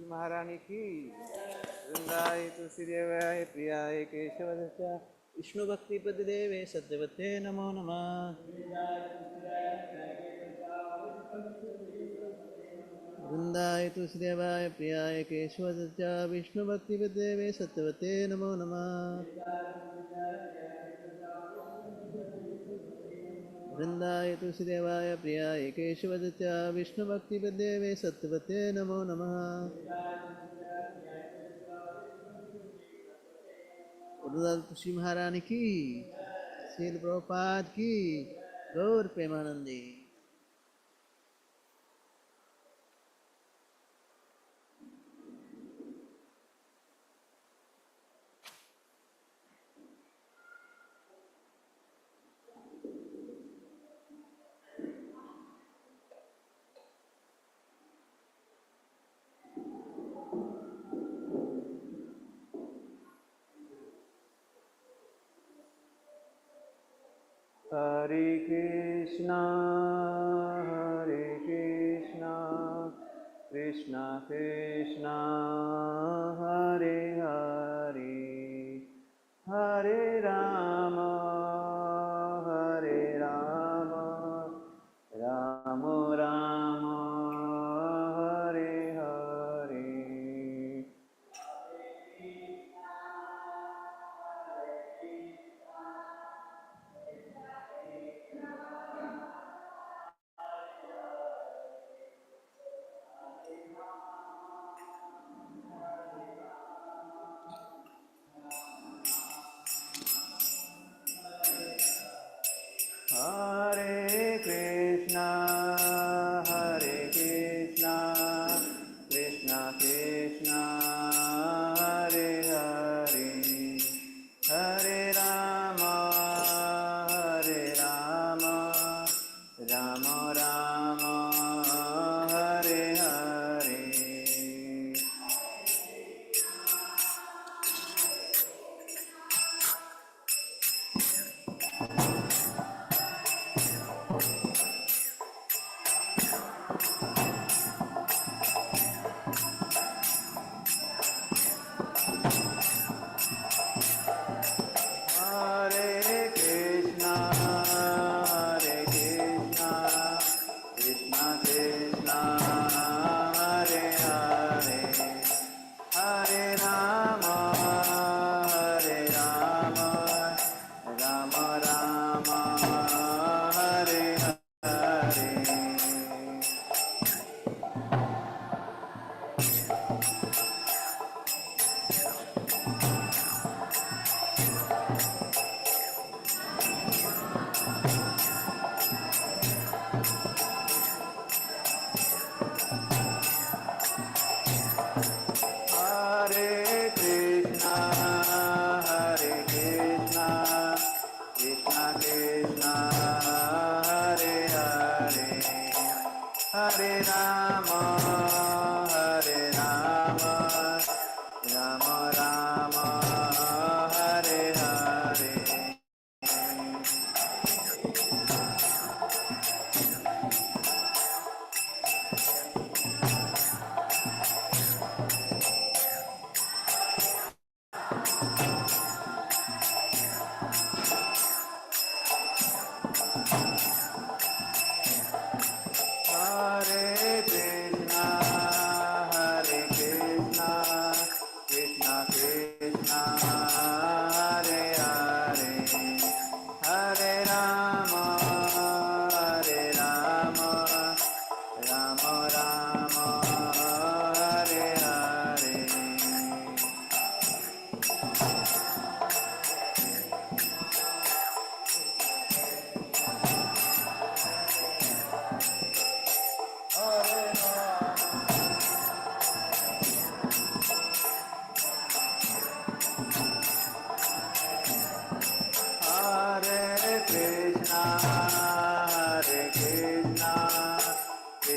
महारानी की। वृंदाय तुलसीदेवाय प्रियाय केशवस्य विष्णु भक्ति पतिदेवे सत्यवते नमो नमः। वृंदाय तुलसीदेवाय प्रियाय केशवस्य विष्णु भक्ति पतिदेवे सत्यवते नमो नमः। वृंदाय तुलसीदेवाय प्रियाय केशवस्य विष्णु भक्ति पतिदेवे सत्यवते नमो नमः। गुरुदास तुलसी महारानी की, श्रील प्रभुपाद की, गौर प्रेमानंदी। हरे कृष्णा कृष्णा कृष्णा हरे हरे, हरे Ram Ram Ram Hare Hare. Hare Krishna,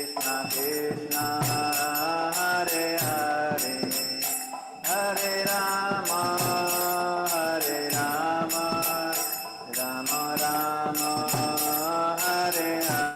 Krishna Krishna, Hare Hare, Hare Rama, Rama Rama, Hare Hare.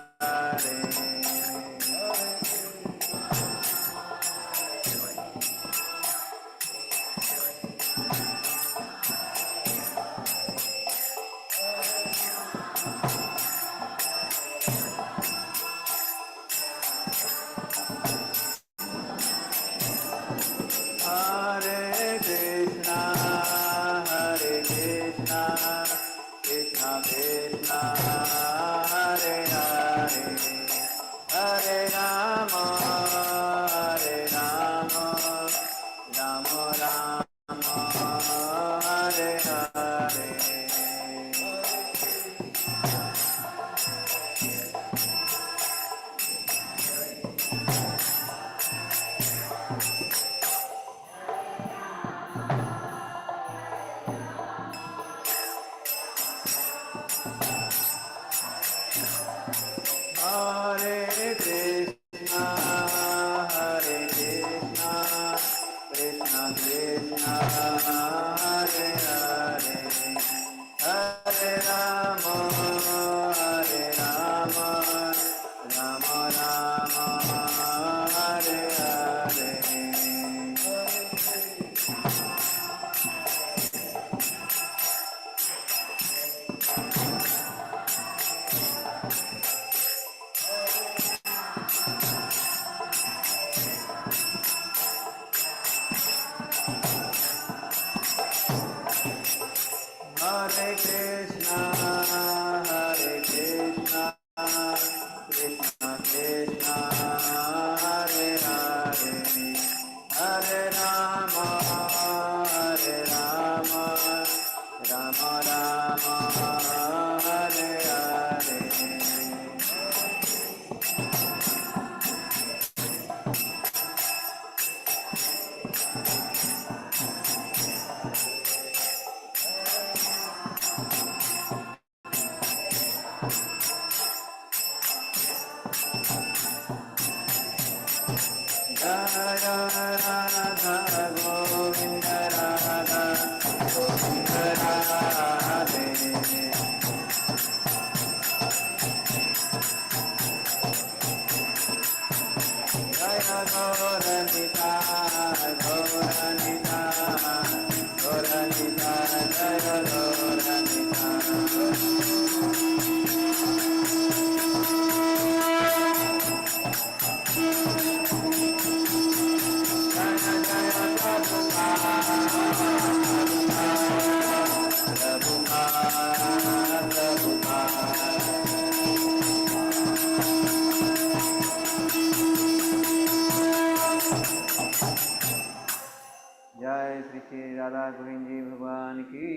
जय श्री श्री राधा गोविंद जी भगवान की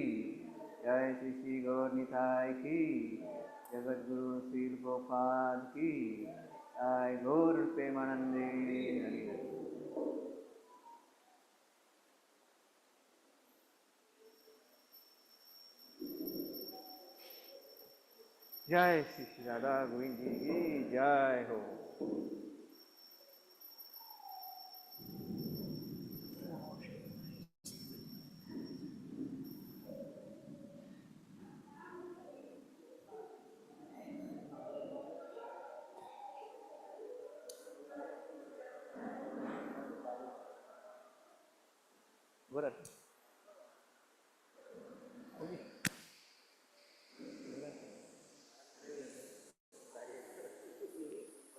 जय, श्री श्री गौर निताय की, जगत गुरु श्री गोपाल की जय, गौर प्रेमानंदे हरि हरि। जय श्री श्री राधा गोविंद जी की जय हो।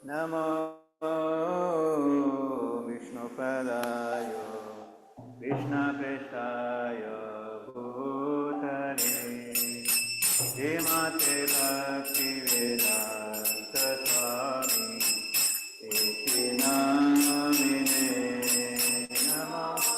नमो विष्णुपदाय कृष्णप्रेष्ठाय भूतले श्रीमते भक्तिवेदान्त स्वामी इति नामिने नमः।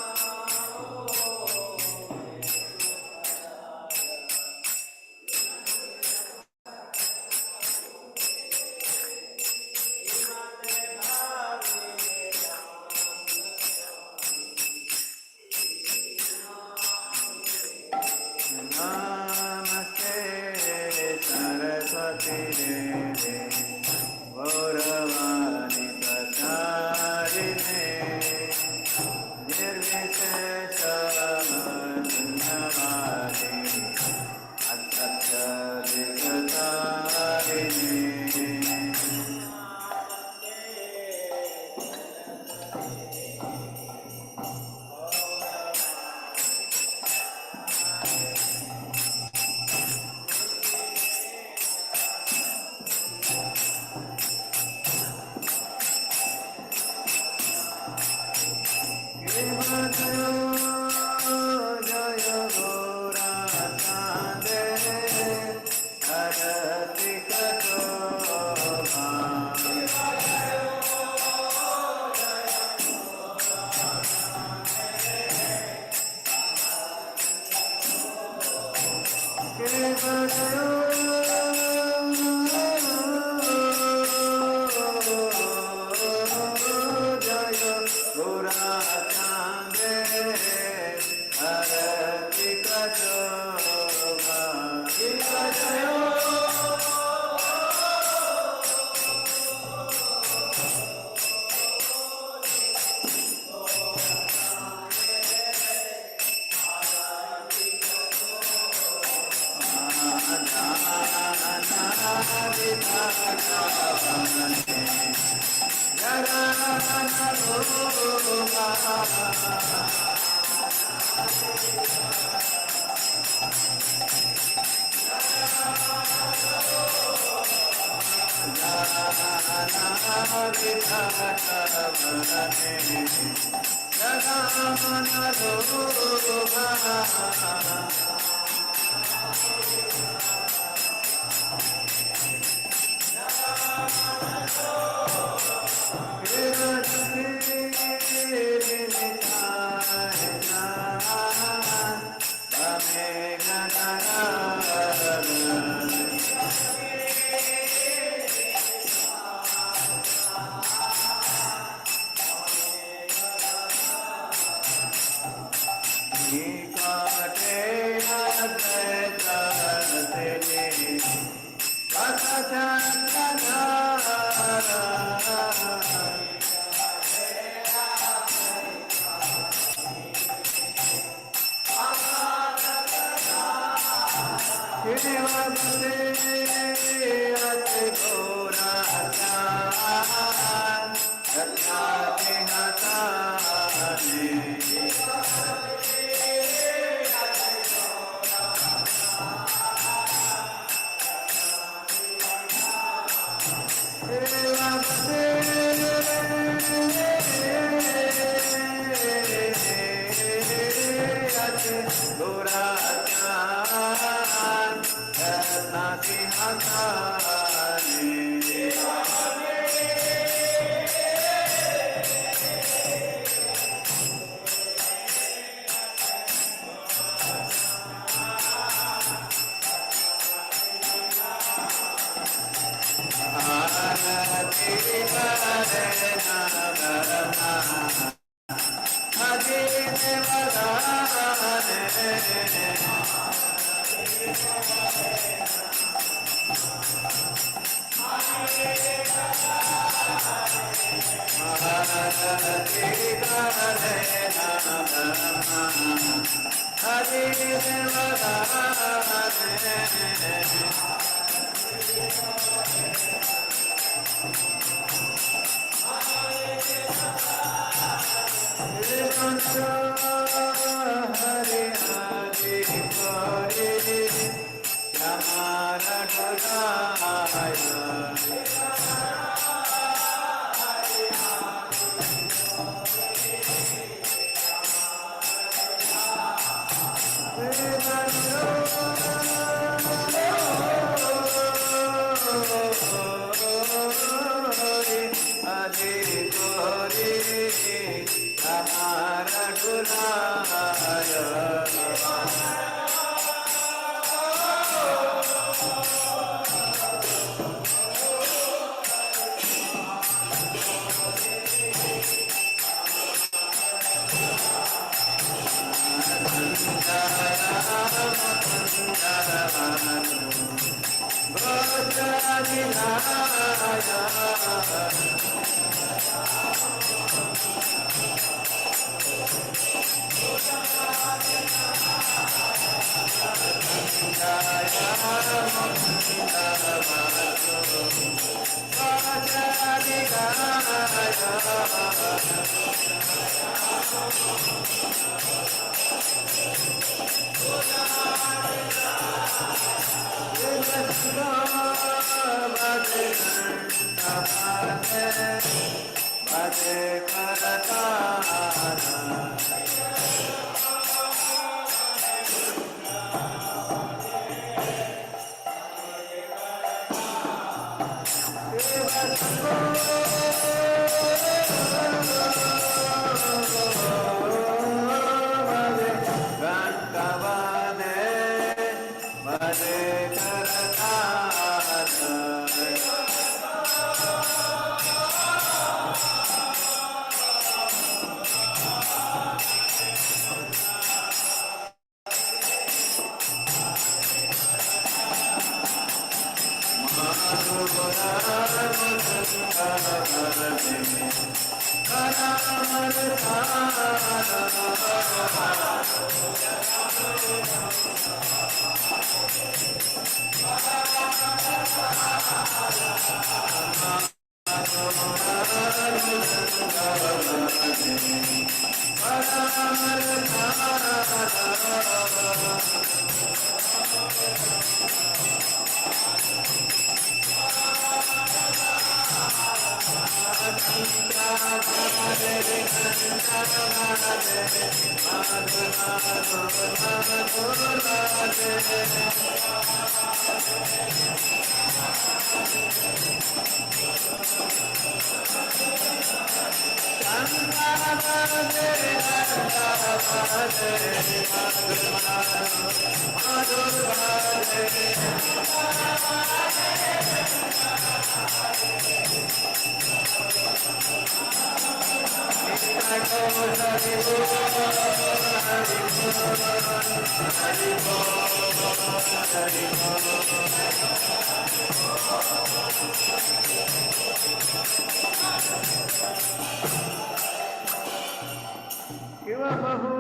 Kiva bahu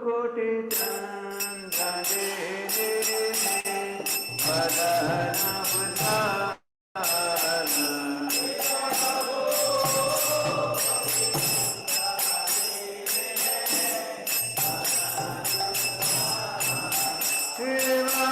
koti chandra dene vadana budhana Kiva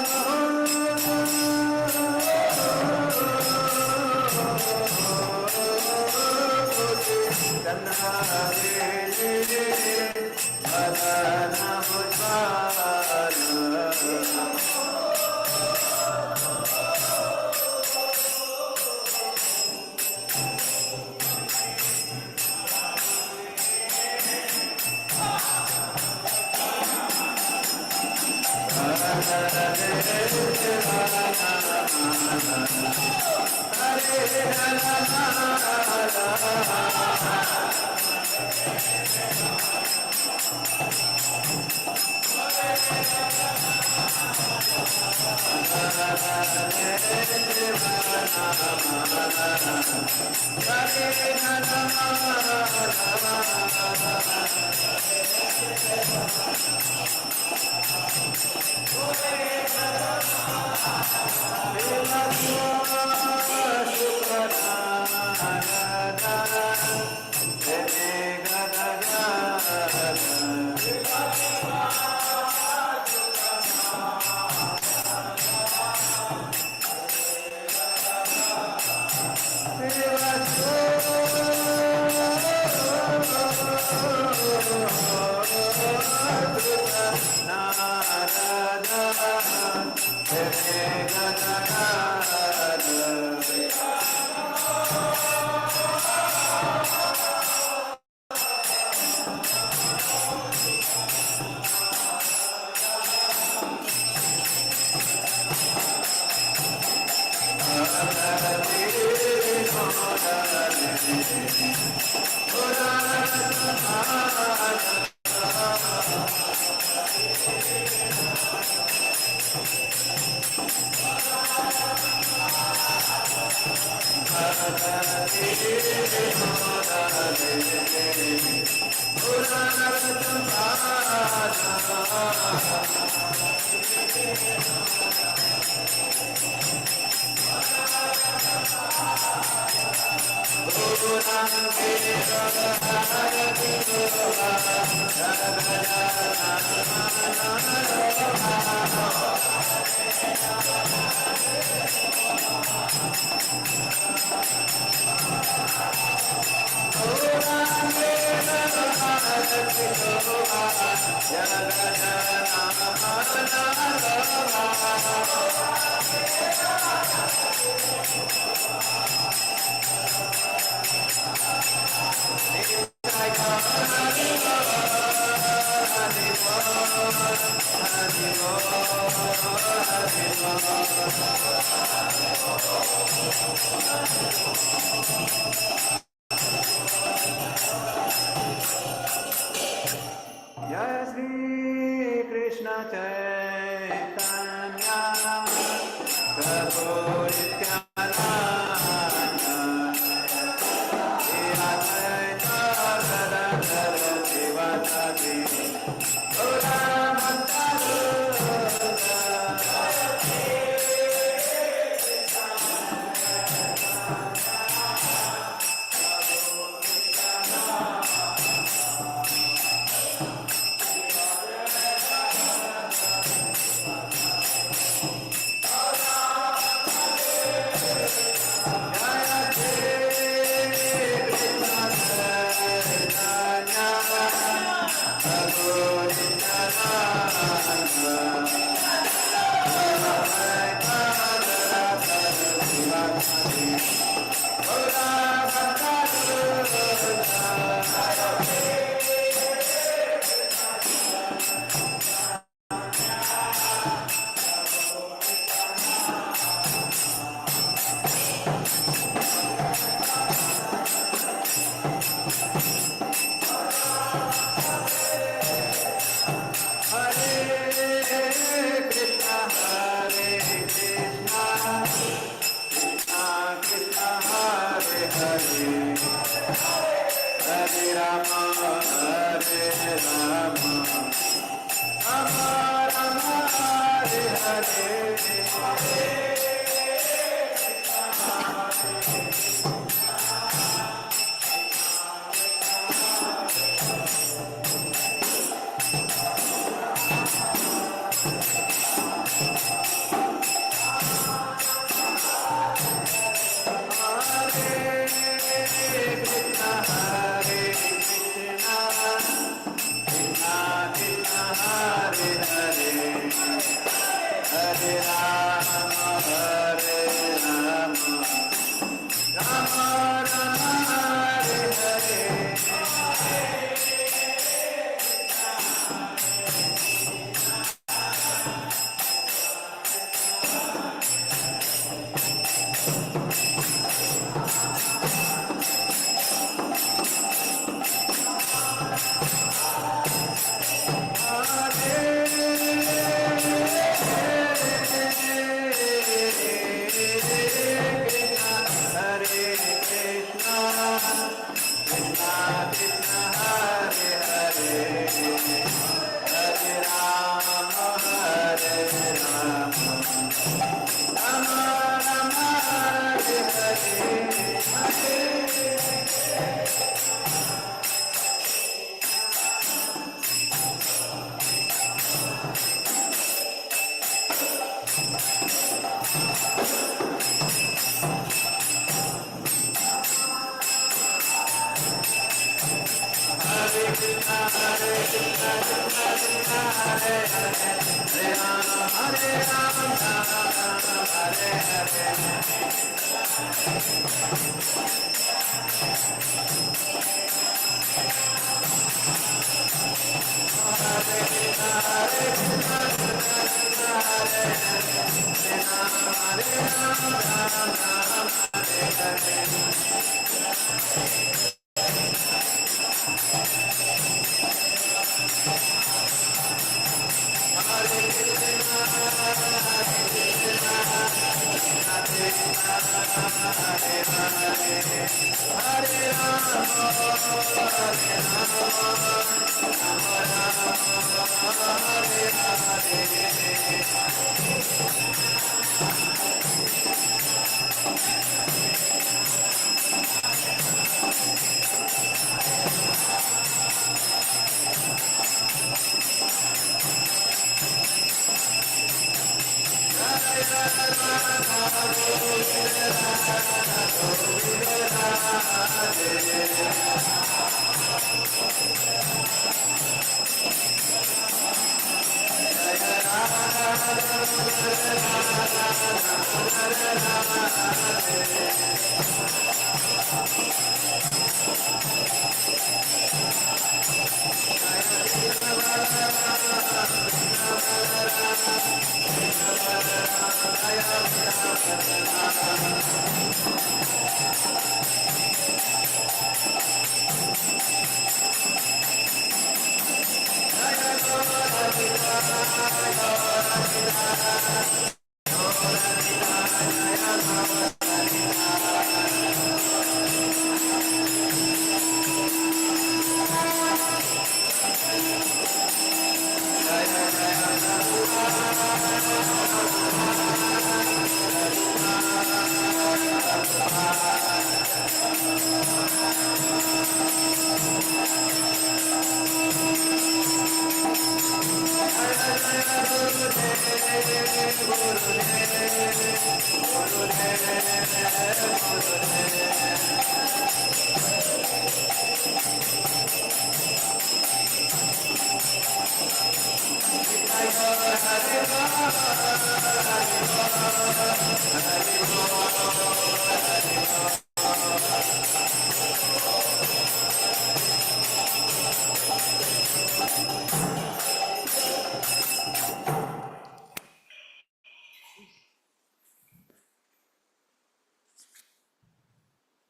Jai Shri Krishna Chaitanya Prabhu Nityananda Shri Advaita Gadadhara Sivasadi Gaura Bhakta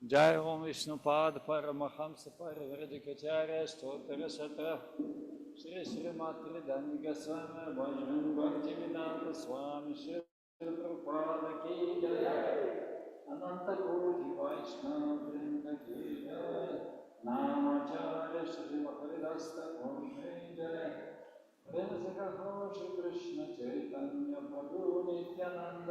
जय ओम विष्णुपाद परमहंस परिवृदिकचार्य स्तोत्र सत्र श्री श्रीमात्र धनिक स्वामी भजन भक्ति विनाथ स्वामी श्री प्रभुपाद की जय अनंत कोटि वैष्णव वृंद की जय नामाचार्य श्री हरिदास की जय प्रेम से कहो श्री कृष्ण चैतन्य प्रभु नित्यानंद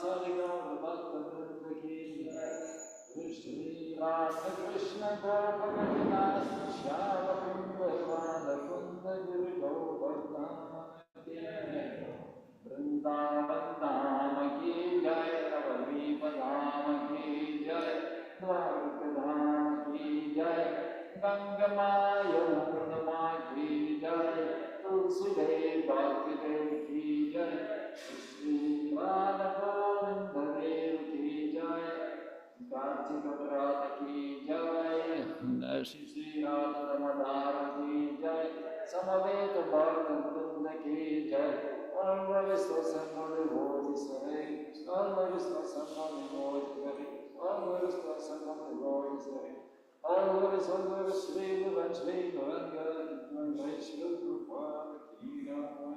सारे गौर भक्त वृंद की जय। श्री राधा कृष्ण गोपकुंज नाथ श्याम कुंद कुंद गिरि गोवर्धन की जय। वृंदावन धाम की जय। नवद्वीप धाम की जय। द्वारका धाम की जय। गंगा यमुना की जय। तुलसीदेव भक्तिदेव की जय। श्री राधा गोविंद देव की जय। कार्तिक व्रत की जय। श्री राधा दामोदर की जय। समवेत भक्त वृंद की जय। सर्वविश्व संगमोधि सरे सर्वविश्व संगमोधि सरे सर्वविश्व संगमोधि सरे सर्वविश्व श्री भगवान श्री भगवान वैष्णव कृपा की जय।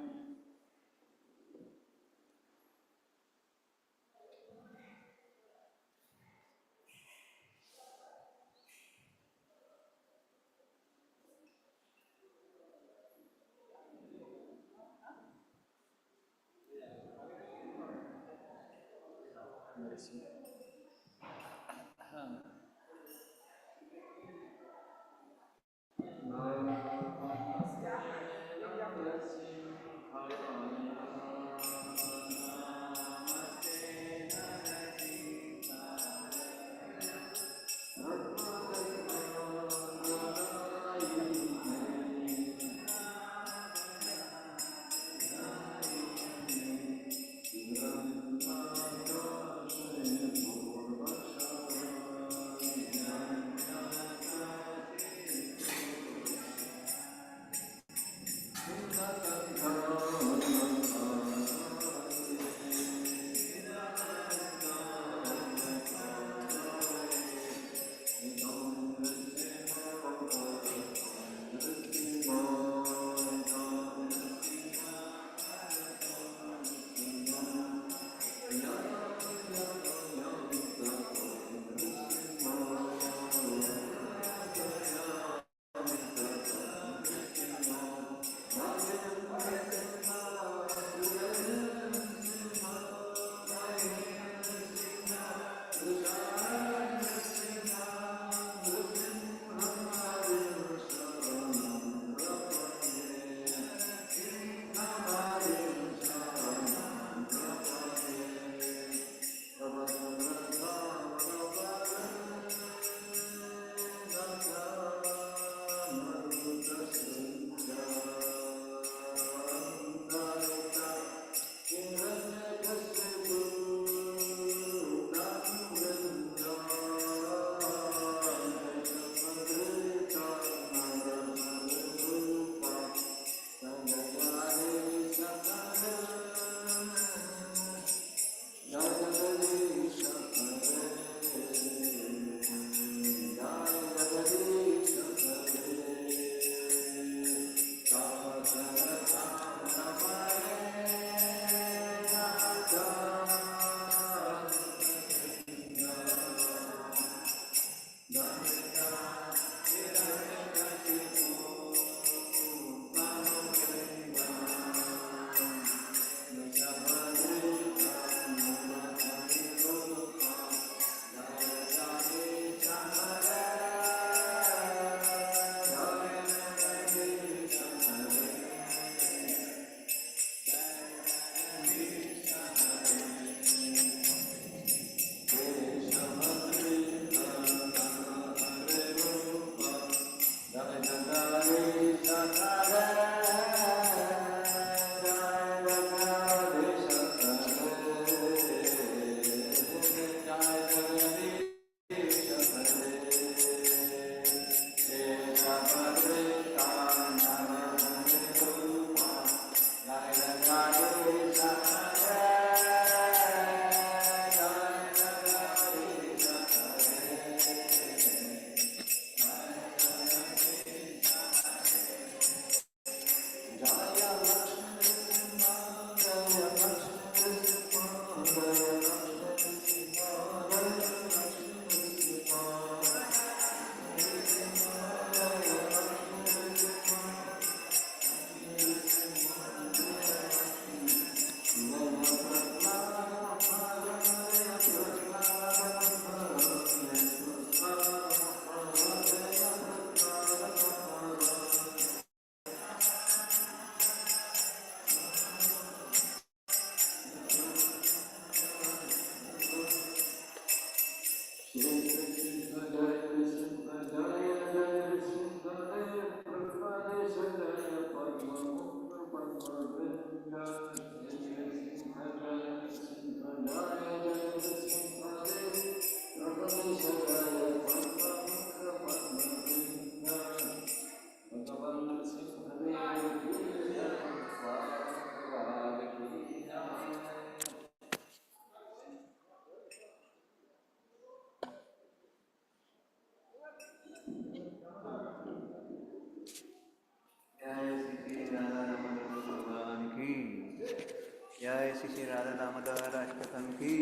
जय श्री श्री राधा दामोदर अष्टकम की।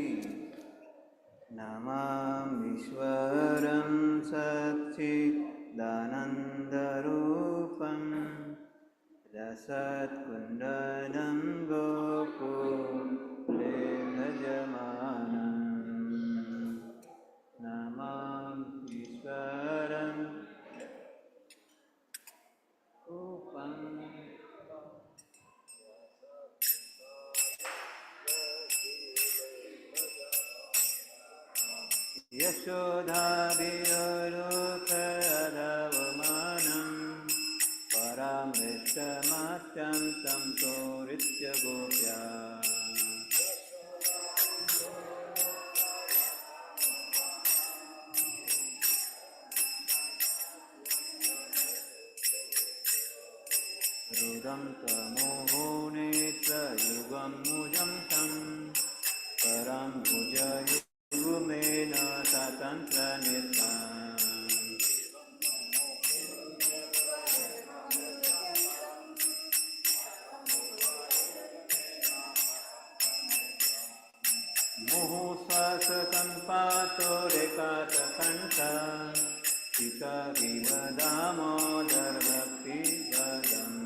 नमामीश्वरं सच्चिदानन्दरूपं रसत्कुण्डलं गोकुले भजमानं। नमामीश्वरं रूपं यशोधाभिरुपरवमानं परामृष्टमात्यं तं तोरित्य गोप्या। रुदं तमोहो नेत्रयुगं मुजं तं परं भुजयुगमेन ततन्त्रनित्यम्। मुहुस्वासकम्पातो रेखातकण्ठ शिखरिव दामोदरभक्तिवदम्।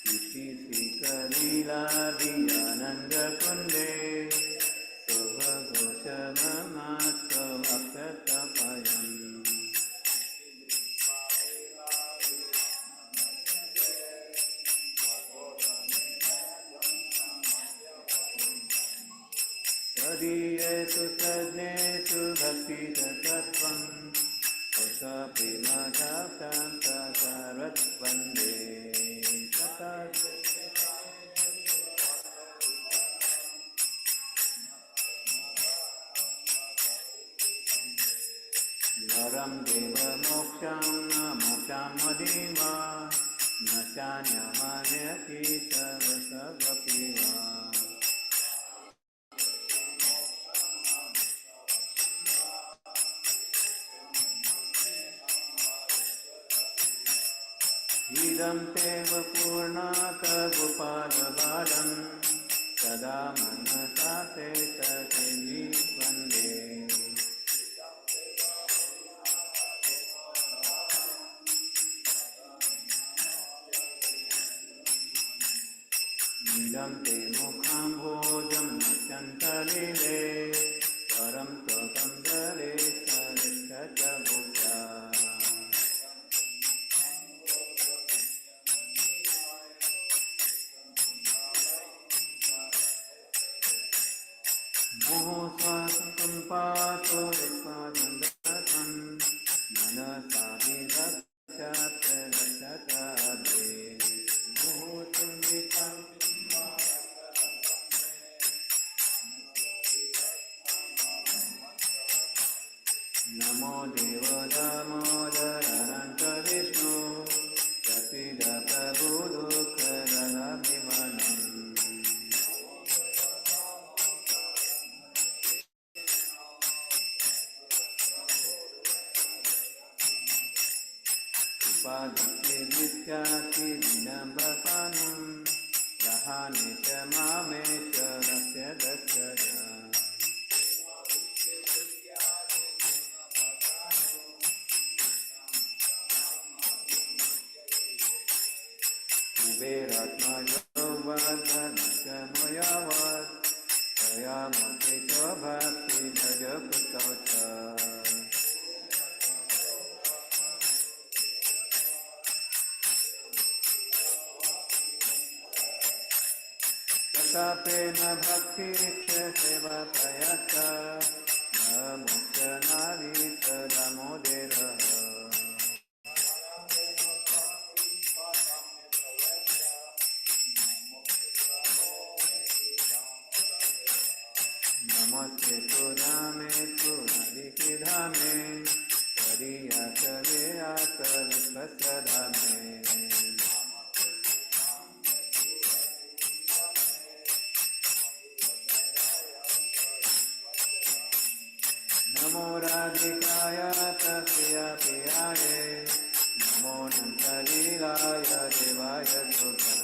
इति श्रीकलीलादियानन्दकुण्डे शुभघोषममात्मभक्ततपयम्। तदीयेषु तज्ञेषु भक्तितत्त्वं स्वप्रेमदाप्तं सर्ववन्दे तथा। वरं देवमोक्षं न मोक्षं मदीमा न चान्यमन्यति सर्वसर्वपि वा। इदं तेव पूर्णात् गोपालबालं सदा मनसा ते सतिं वन्दे। इदं ते मुखं भोजं नश्यन्तलीले परं स्वकन्दले सरिष्ठभूता। मोहस्वासकम्पातो विश्वानन्दतं मनसा विदक्षात्रदशताब्दे। मुहुर्तुण्डितं नमो देव दामोदर अनन्त विष्णु प्रसीद प्रभु दुःखदलाभिमानम्। उपाधिविद्याति विनम्रपानं रहानि च मामेश्वरस्य दक्षया। कुबेरात्मजो वर्धनकमयावत् तयामपि च भक्तिभजपुत्रौ च। प्रेम भक्ति सेवा प्रयत मुक्त नारीत दामोदर नमस्ते सुधामे सुहरि धामे करिया चले आचल सदा में नमो राधिकाय तस्या प्रियाय नमो नंदलीलाय देवाय सुधा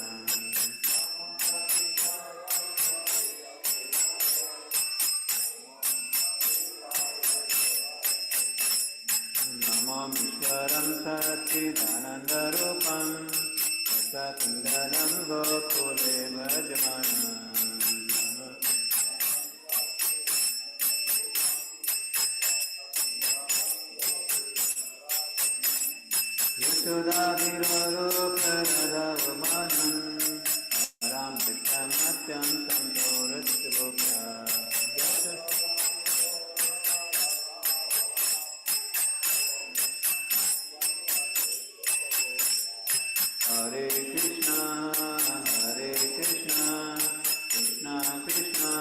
नमोऽमीश्वरं सच्चिदानन्दरूपं सकुन्दनं गोकुले भजमानं यशोदाभिरोपरदवमानं Ram कृष्णमत्यन्तं तोरस्योप्या Hare Krishna, Krishna Krishna,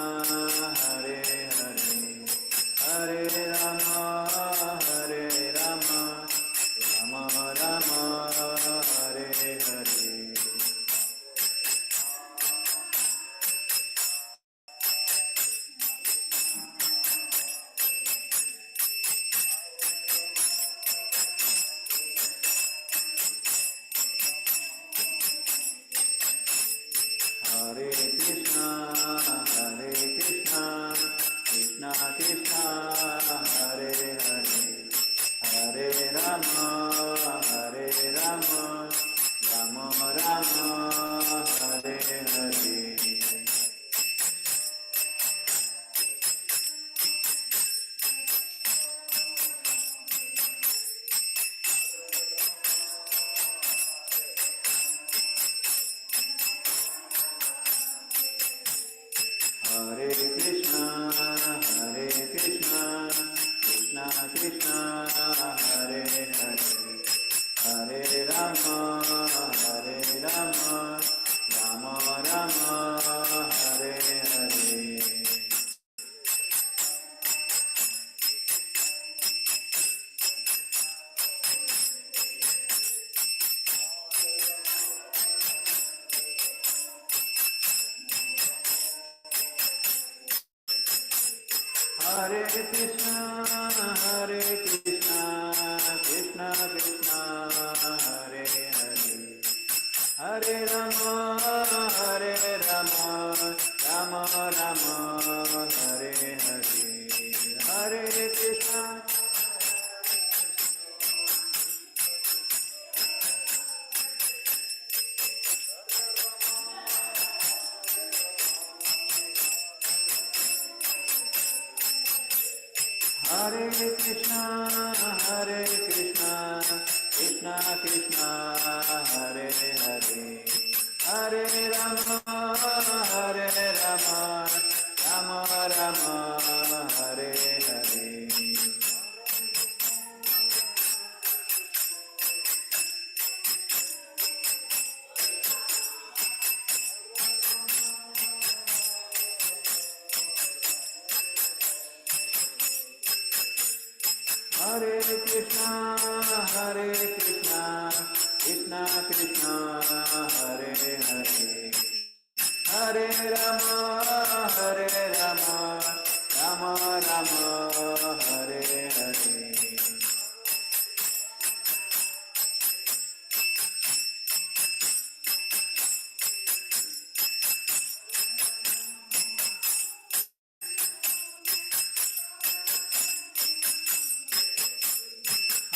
Hare Hare, Hare Rama, Rama Rama, Hare Hare. Hare Krishna, Krishna Krishna, Hare Hare, Hare Rama, Rama Rama, Hare Hare. Hare Krishna, Krishna Krishna, Hare Hare, Hare Rama, Rama Rama, Hare Hare. Hare Krishna, Krishna Krishna, Hare Hare, Hare Rama, Rama Rama, Hare Hare, Hare Krishna. Hare Krishna, Krishna Krishna, Hare Hare, Hare Rama, Rama Rama, Hare Hare. Hare Krishna, Krishna Krishna, Hare Hare, Hare Rama, Rama Rama, Hare Hare.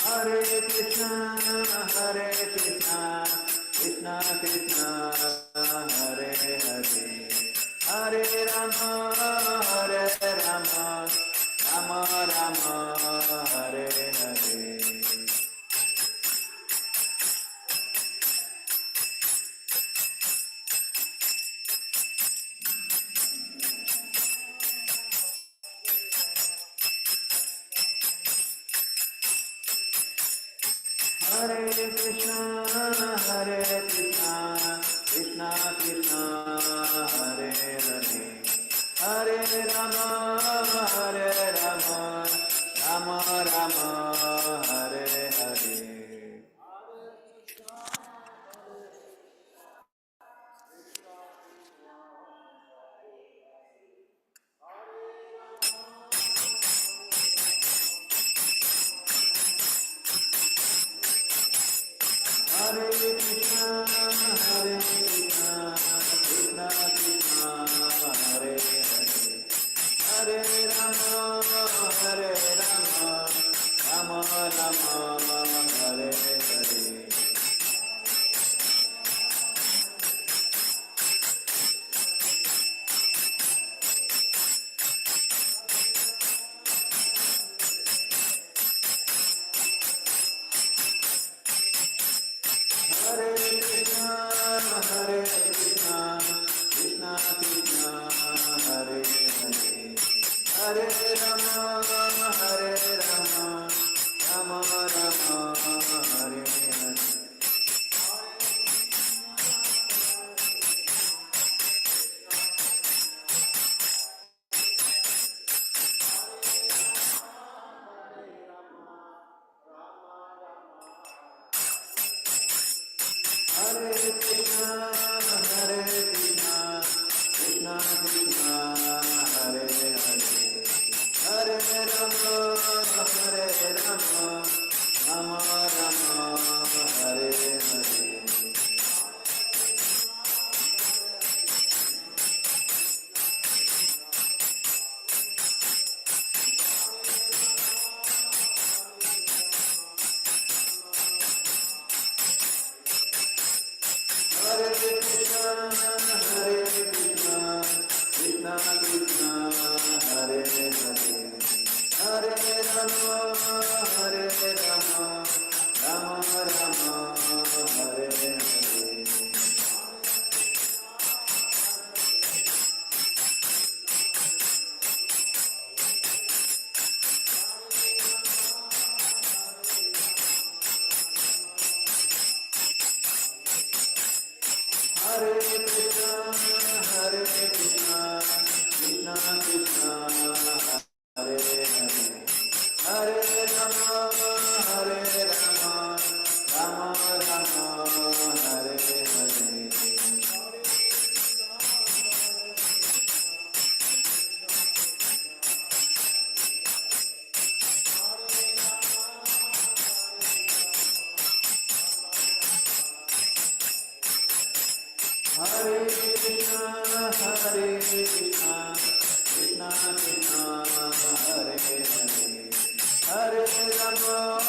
Hare Krishna, Krishna Krishna, Hare Hare, Hare Rama, Rama Rama, Hare Hare. Hare Krishna, Krishna Krishna, Hare Hare, Hare Rama, Hare Rama, Rama Rama, Hare Hare. Hare Krishna, Hare Krishna, Krishna Krishna, Hare Hare, Hare Rama, Hare Rama, Rama Rama, Hare Hare. Hare Krishna, Hare Krishna, Krishna Krishna, Hare Hare, Hare Rama, Hare Rama, Rama Rama, Hare Hare. Hare Krishna, Hare Krishna, Krishna Krishna, Hare Hare, Hare Rama,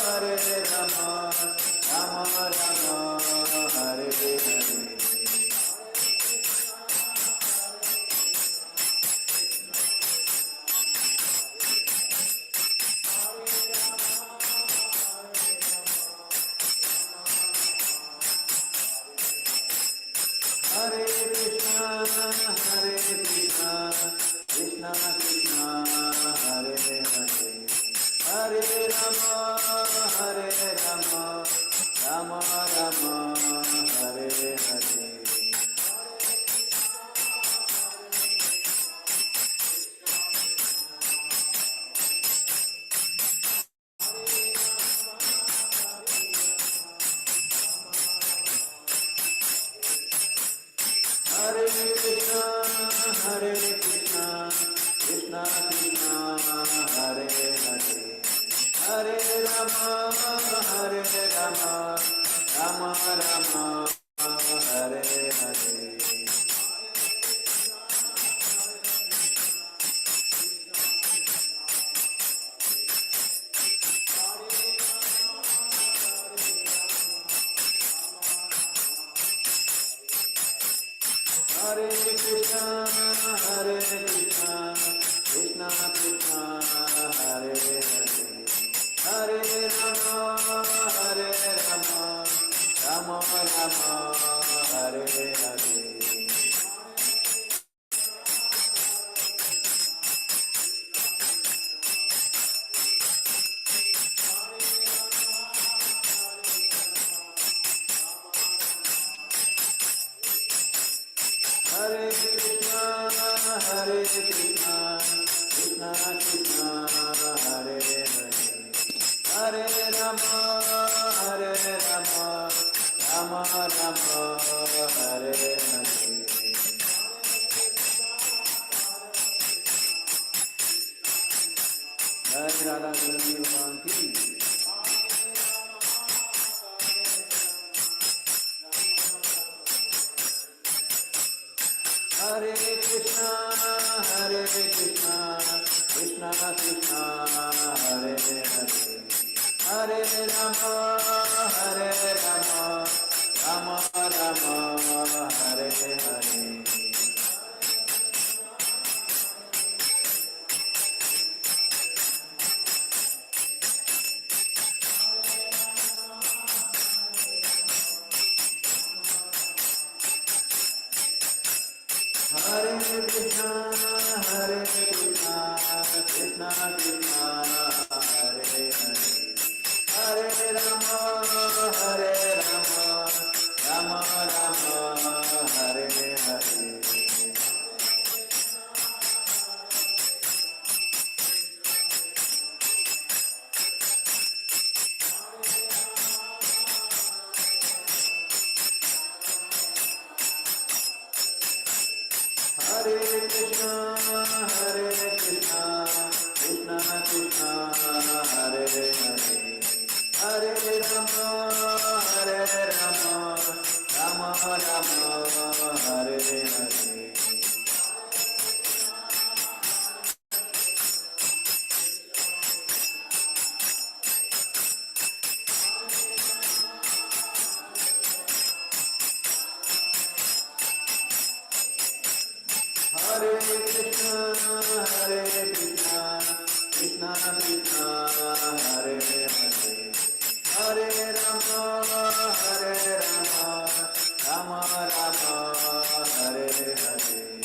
Hare Rama, Rama Rama, Hare Hare. Hare Krishna, Hare Krishna, Krishna Krishna, Hare Hare, Hare Rama, Hare Rama, Rama Rama, Hare Hare. Hare Krishna, Hare Krishna, Krishna Krishna, Hare Hare, Hare Rama, Hare Rama, Rama Rama, Hare Hare. Hare Krishna, Hare Krishna, Krishna Krishna, Hare Hare, Hare Rama, Hare Rama, Rama Rama, Hare Hare. Hare Krishna, Hare Krishna, Krishna Krishna, Hare Hare, Hare Rama, Hare Rama, Rama Rama, Hare Hare. Hare Krishna, Hare Krishna, Krishna Krishna, Hare Hare, Hare Rama, Hare Rama, Rama Rama, Hare Hare. Jai Radha Krishna Bhagwan ki. Hare Krishna, Hare Krishna, Krishna Krishna, Hare Hare, Hare Rama, Hare Rama, Rama Rama, Hare Hare. Hare Krishna, Krishna Krishna, Hare Hare, Hare Rama, Rama Rama, Hare Hare. Hare Krishna, Krishna Krishna, Hare Hare, Hare Rama, Rama Rama, Hare Hare. Hare Krishna, Krishna Krishna, Hare Hare, Hare Rama, Rama Rama, Hare Hare.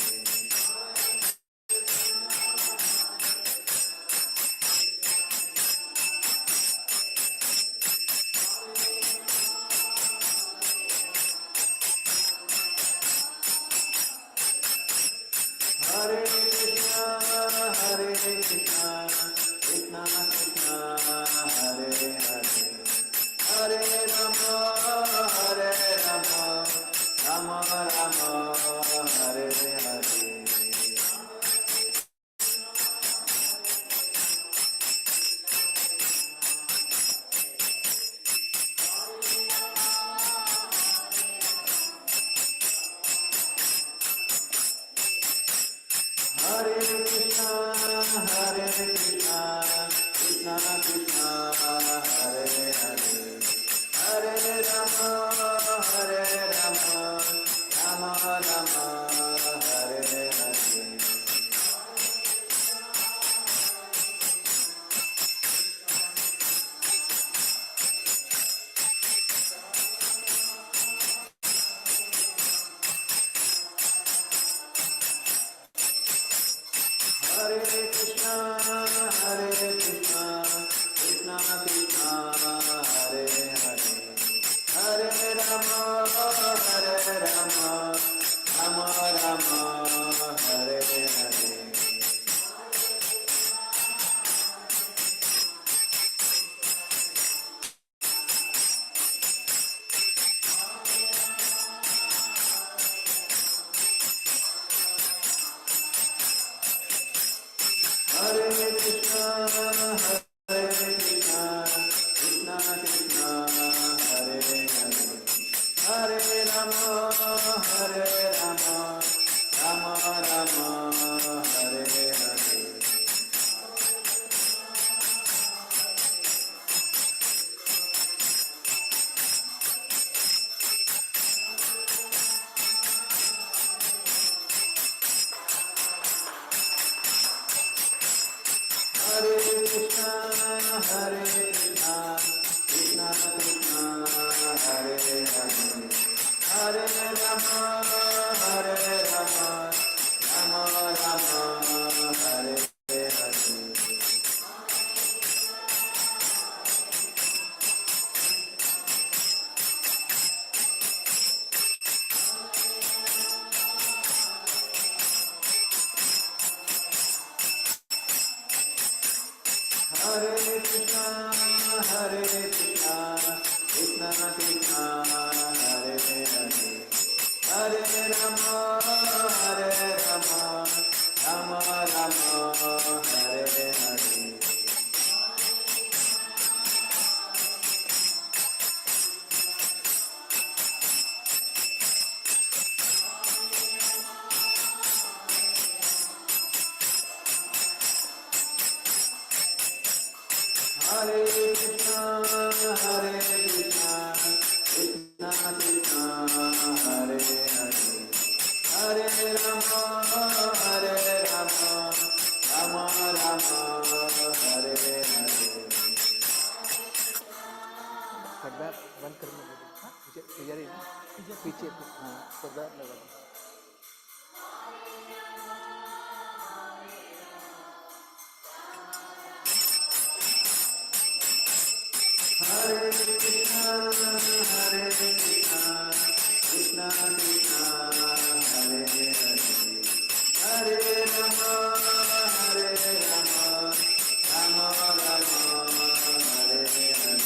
Hare Krishna, Krishna Krishna, Hare Hare, Hare Rama, Rama Rama, Hare Hare. Hare Krishna, Krishna Krishna, Hare Hare, Hare Rama, Rama Rama, Hare Hare. Hare Krishna, Krishna Krishna, Hare Hare, Hare Rama, Rama Rama, Hare Hare. Hare Krishna, Krishna Krishna, Hare Hare, Hare Rama, Rama Rama, Hare Hare. Hare Krishna, Krishna Krishna, Hare Hare, Hare Rama, Rama Rama, Hare Hare. Hare Krishna, Krishna Krishna, Hare Hare, Hare Rama, Rama Rama, Hare Hare. Hare Krishna, Krishna Krishna, Hare Hare, Hare Rama, Rama Rama, Hare Hare. पर्दा बंद करने लगे, हाँ, पीछे पीछे पीछे हाँ पर्दा लगा दो। Krishna Krishna Hare Hare Hare Rama Hare Rama Rama Rama Hare Hare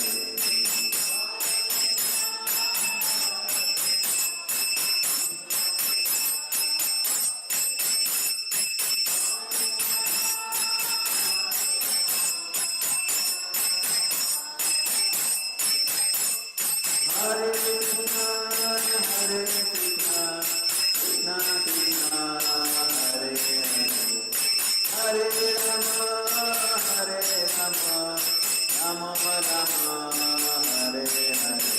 Hare Krishna, Hare Krishna, Krishna Krishna, Hare Hare, Hare Rama, Hare Rama, Rama Rama, Hare Hare.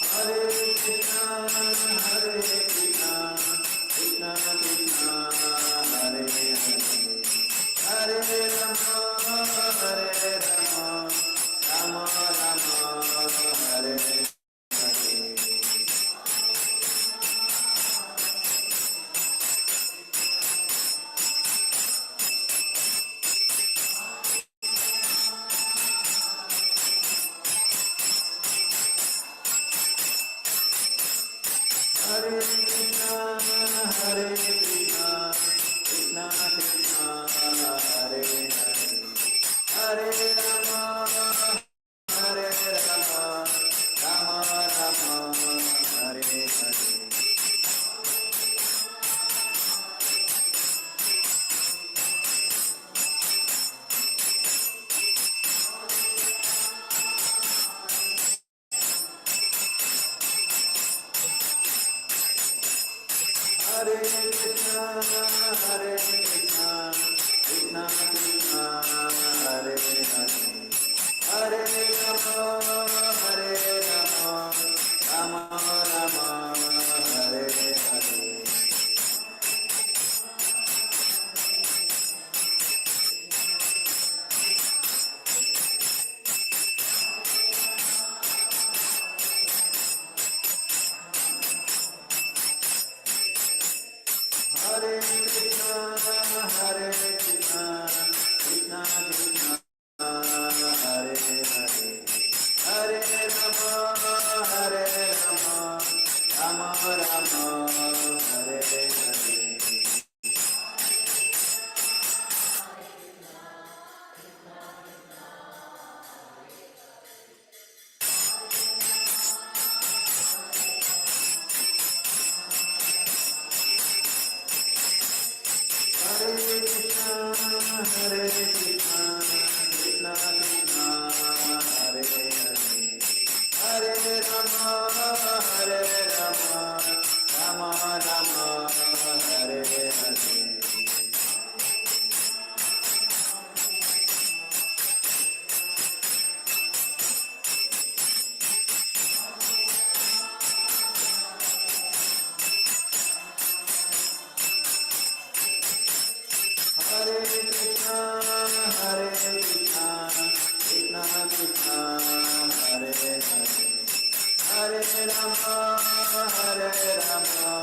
Hare Krishna, Hare Krishna, Krishna Krishna, Hare Hare, Hare Rama, Hare Rama, Rama Rama, Hare Hare. Hare Krishna, Hare Krishna, Krishna Krishna, Hare Hare, Hare Rama, Hare Rama, Rama Rama, Hare Hare. Hare Krishna, Hare Krishna, Krishna Krishna, Hare Hare, Hare Rama, Hare Rama, Rama Rama, Hare Hare. Hare Krishna, Hare Krishna, Krishna Krishna, Hare Hare, Hare Rama, Hare Rama, Rama Rama, Hare Hare. Hare Krishna, Hare Krishna, Krishna Krishna, Hare Hare, Hare Rama, Hare Rama, Rama Rama, Hare Hare. Hare Krishna, Hare Krishna, Krishna Krishna, Hare Hare, Hare Rama, Hare Rama,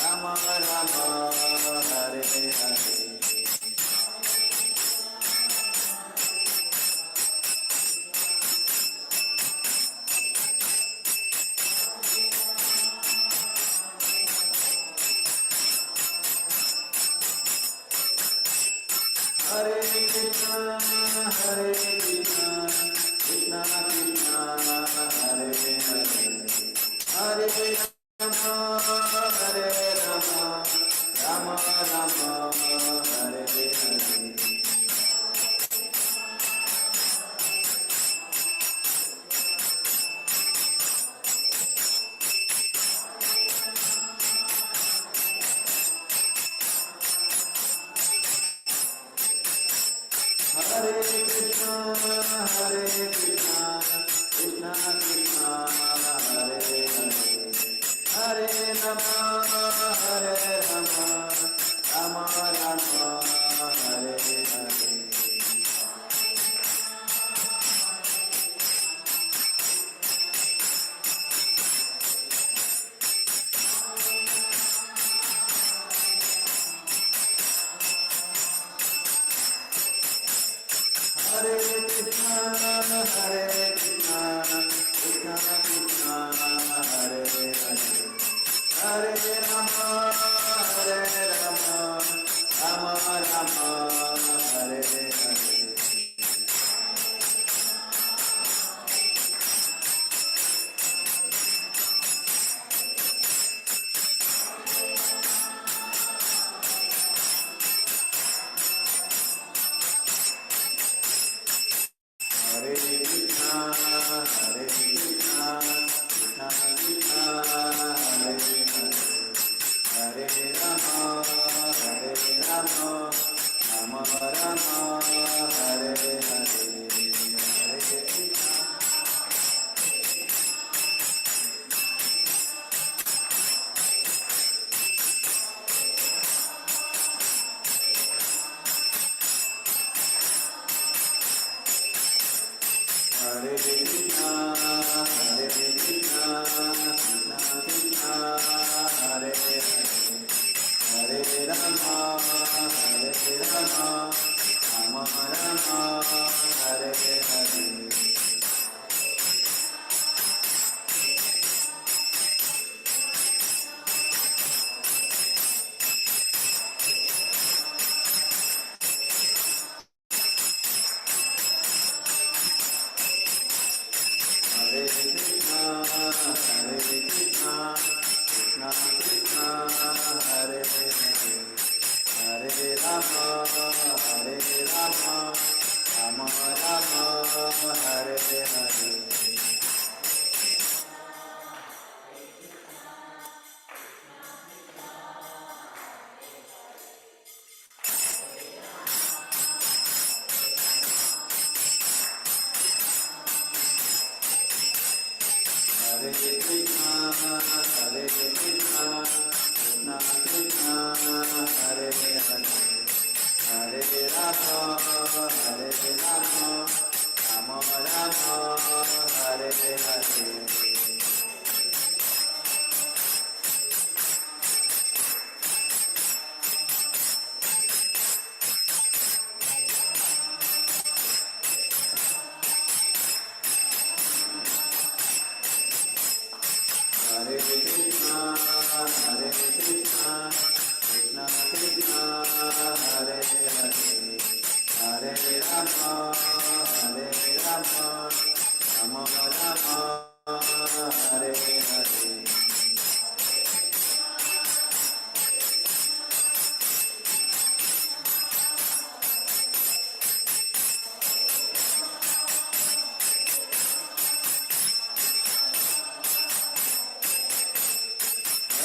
Rama Rama, Hare Hare. Hare Krishna, Hare Krishna, Krishna Krishna, Hare Hare, Hare Rama, Hare Rama, Rama Rama, Hare Hare. Hare Krishna, Hare Krishna, Krishna Krishna, Hare Hare, Hare Rama, Hare Rama, Rama Rama, Hare Hare. Hare Rama, Hare Rama, Rama Rama, Hare Hare. Hare Krishna, Hare Krishna, Krishna Krishna, Hare Hare, Hare Rama, Hare Rama, Rama Rama, Hare Hare, Hare Krishna. Hare Krishna, Hare Krishna, Krishna Krishna, Hare Hare, Hare Rama, Hare Rama, Rama Rama, Hare Hare. Hare Krishna, Hare Krishna, Krishna Krishna, Hare Hare, Hare Rama, Hare Rama, Rama Rama, Hare Hare. Hare Krishna, Hare Krishna, Krishna Krishna, Hare Hare, Hare Rama, Hare Rama, Rama Rama, Hare Hare. Hare Krishna, Hare Krishna, Krishna Krishna, Hare Hare, Hare Rama, Hare Rama, Rama Rama, Hare Hare.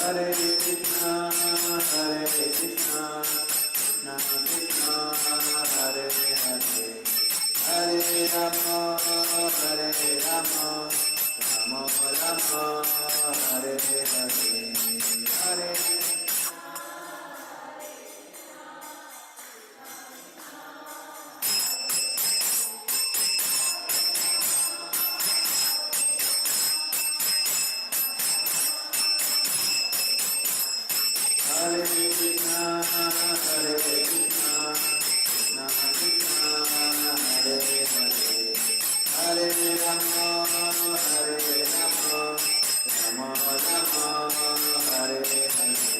Hare Krishna, Hare Krishna, Krishna Krishna, Hare Hare, Hare Rama, Hare Rama, Rama Rama, Hare Hare, Hare. Hare Krishna, Hare Krishna, Krishna Krishna, Hare Hare, Hare Rama, Hare Rama, Rama Rama, Hare Hare.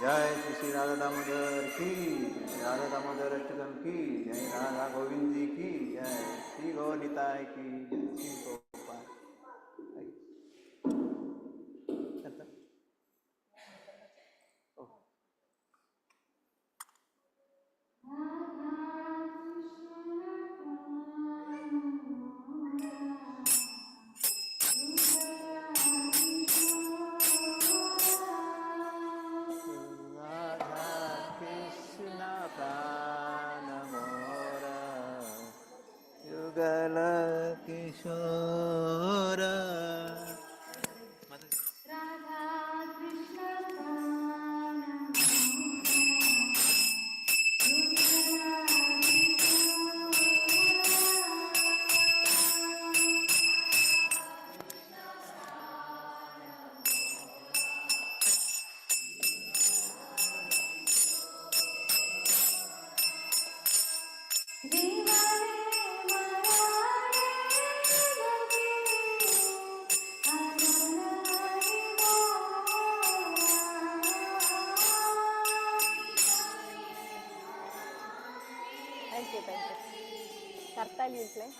जय श्री श्री राधा दामोदर की, राधा दामोदर अष्टकम की जय, राधा गोविंद जी की जय, श्री गौर निताय की जय, श्री गोपाल। किशोर Kartal you play.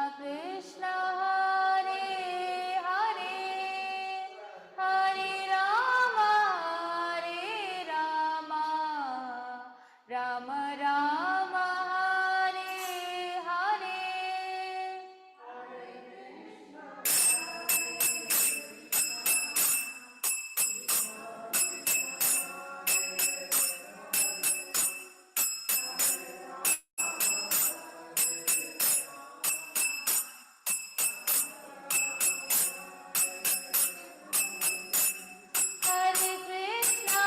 Krishna Hare Hare Hare Ram Ram Ram Hare Hare. हरे कृष्णा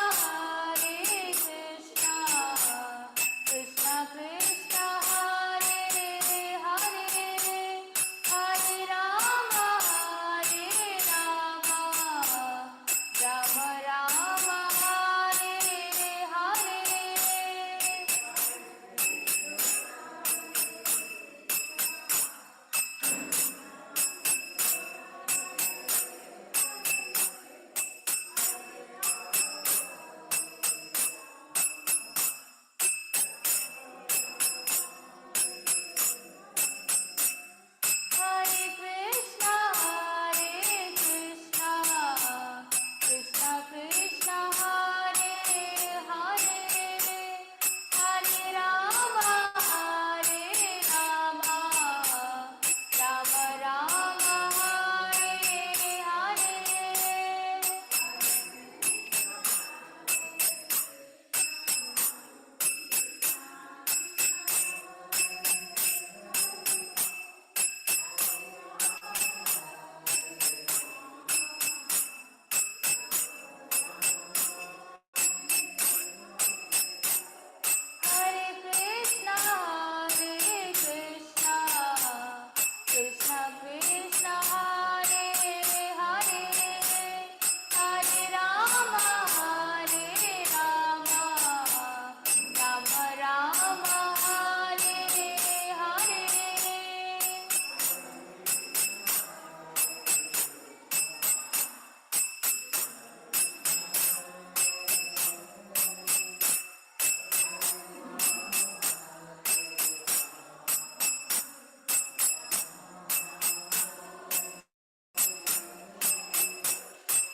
कृष्णा कृष्णा हरे हरे हरे राम राम राम हरे हरे। हरे कृष्णा कृष्णा कृष्णा हरे हरे हरे राम राम राम हरे हरे। हरे कृष्णा कृष्णा कृष्णा हरे हरे हरे राम राम हरे हरे।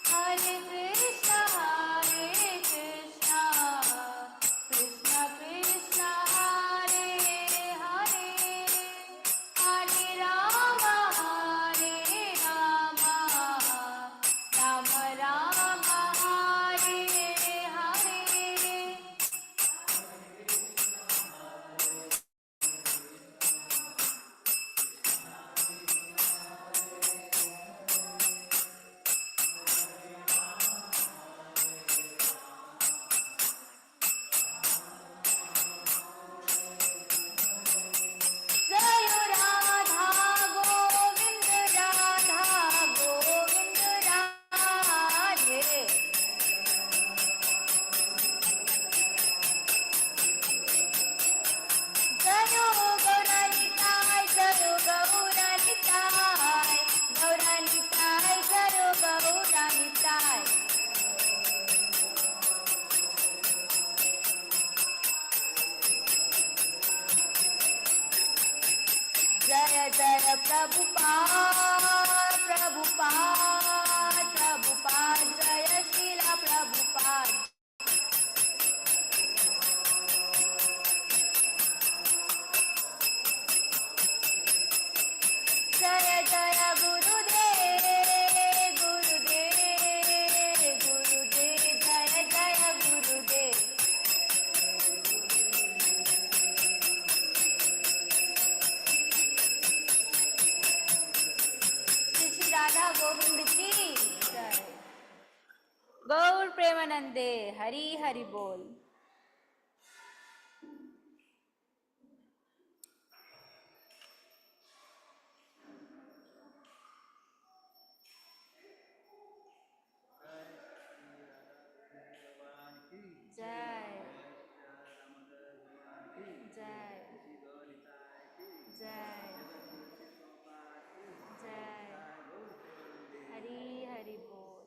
हरे कृष्णा कृष्णा हरे हरे हरे राम राम हरे हरे। जय राधा गोविंद राधे। जय गौरनिताय जय गौरनिताय जय गौरनिताय। जय जय प्रभुपाद जय शीला प्रभुपाद। जय जय गुरुदेव जय जय गुरुदेव। श्री श्री राधा गोविंद की जय। गौर प्रेमानंदे हरि हरि बोल। जय जय जय जय हरि हरि बोल।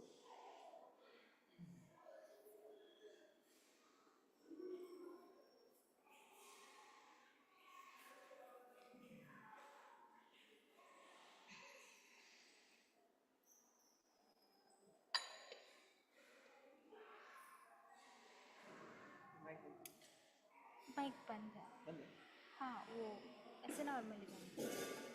माइक बंद है. बंद है? हाँ वो ऐसे नॉर्मली बंद है.